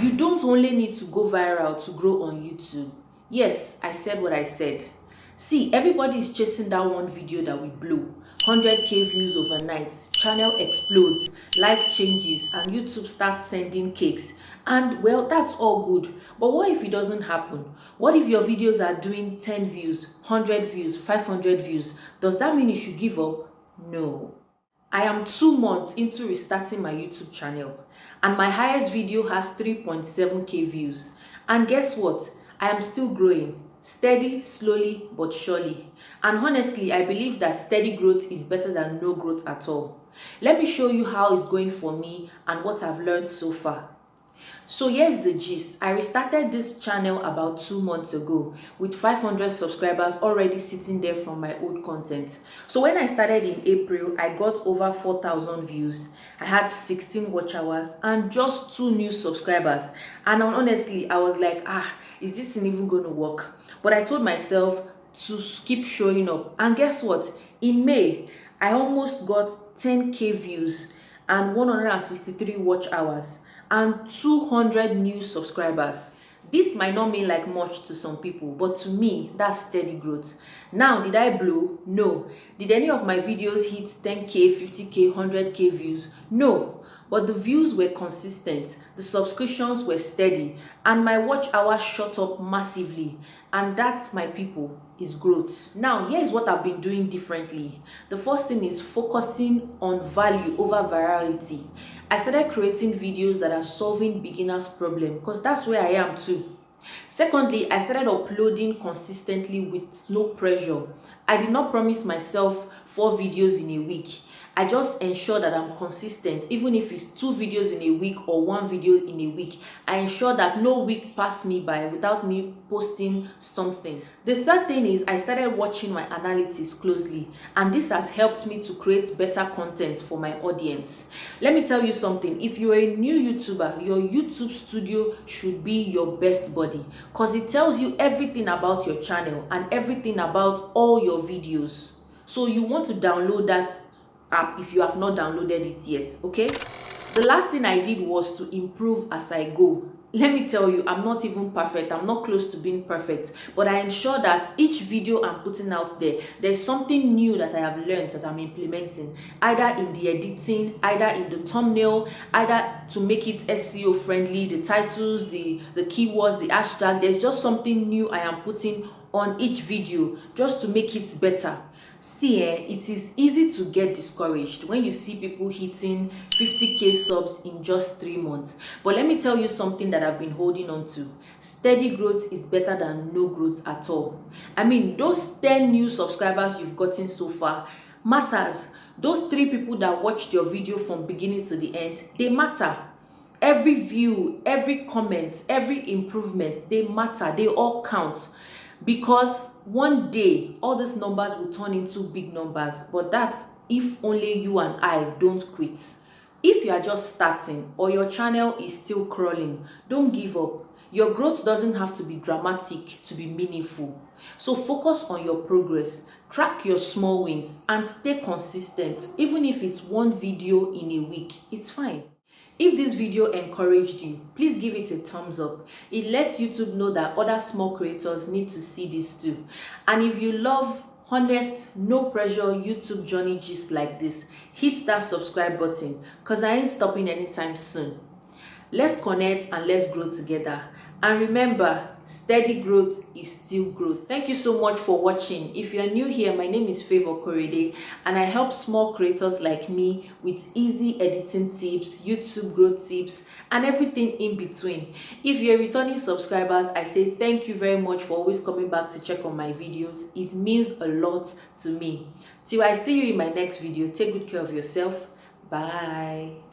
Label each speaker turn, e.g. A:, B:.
A: You don't only need to go viral to grow on YouTube. Yes, I said what I said. See, everybody is chasing that one video that we blew. 100k views overnight, channel explodes, life changes, and YouTube starts sending cakes. And well, that's all good. But what if it doesn't happen? What if your videos are doing 10 views, 100 views, 500 views? Does that mean you should give up? No. I am 2 months into restarting my YouTube channel, and my highest video has 3.7k views. And guess what? I am still growing, steady, slowly but surely. And honestly, I believe that steady growth is better than no growth at all. Let me show you how it's going for me and what I've learned so far. So here's the gist. I restarted this channel about 2 months ago with 500 subscribers already sitting there from my old content. So when I started in April, I got over 4,000 views. I had 16 watch hours and just 2 new subscribers. And honestly, I was like, is this even going to work? But I told myself to keep showing up. And guess what? In May, I almost got 10k views and 163 watch hours and 200 new subscribers. This might not mean like much to some people, but to me, that's steady growth. Now, did I blow? No. Did any of my videos hit 10k, 50k, 100k views? No. But the views were consistent, the subscriptions were steady, and my watch hours shot up massively. And that, my people, is growth. Now, here's what I've been doing differently. The first thing is focusing on value over virality. I started creating videos that are solving beginners' problem because that's where I am too. Secondly, I started uploading consistently with no pressure. I did not promise myself 4 videos in a week. I just ensure that I'm consistent, even if it's 2 videos in a week or 1 video in a week. I ensure that no week passed me by without me posting something. The third thing is I started watching my analytics closely, and this has helped me to create better content for my audience. Let me tell you something. If you're a new YouTuber, your YouTube studio should be your best buddy because it tells you everything about your channel and everything about all your videos. So you want to download that app if you have not downloaded it yet. Okay, the last thing I did was to improve as I go. Let me tell you, I'm not even perfect. I'm not close to being perfect, but I ensure that each video I'm putting out there's something new that I have learned that I'm implementing, either in the editing, either in the thumbnail, either to make it SEO friendly, the titles, the keywords, the hashtag. There's just something new I am putting on each video just to make it better. See, it is easy to get discouraged when you see people hitting 50k subs in just 3 months. But let me tell you something that I've been holding on to. Steady growth is better than no growth at all. I mean, those 10 new subscribers you've gotten so far matters. Those 3 people that watched your video from beginning to the end, they matter. Every view, every comment, every improvement, they matter. They all count. Because one day all these numbers will turn into big numbers, but that's if only you and I don't quit. If you are just starting or your channel is still crawling, don't give up. Your growth doesn't have to be dramatic to be meaningful. So focus on your progress, track your small wins, and stay consistent. Even if it's 1 video in a week, it's fine. If this video encouraged you, please give it a thumbs up. It lets YouTube know that other small creators need to see this too. And if you love honest, no pressure YouTube journey gist like this, hit that subscribe button because I ain't stopping anytime soon. Let's connect and let's grow together. And remember, steady growth is still growth. Thank you so much for watching. If you are new here, my name is Favor Korede, and I help small creators like me with easy editing tips, YouTube growth tips, and everything in between. If you're returning subscribers, I say thank you very much for always coming back to check on my videos. It means a lot to me. Till I see you in my next video, take good care of yourself. Bye.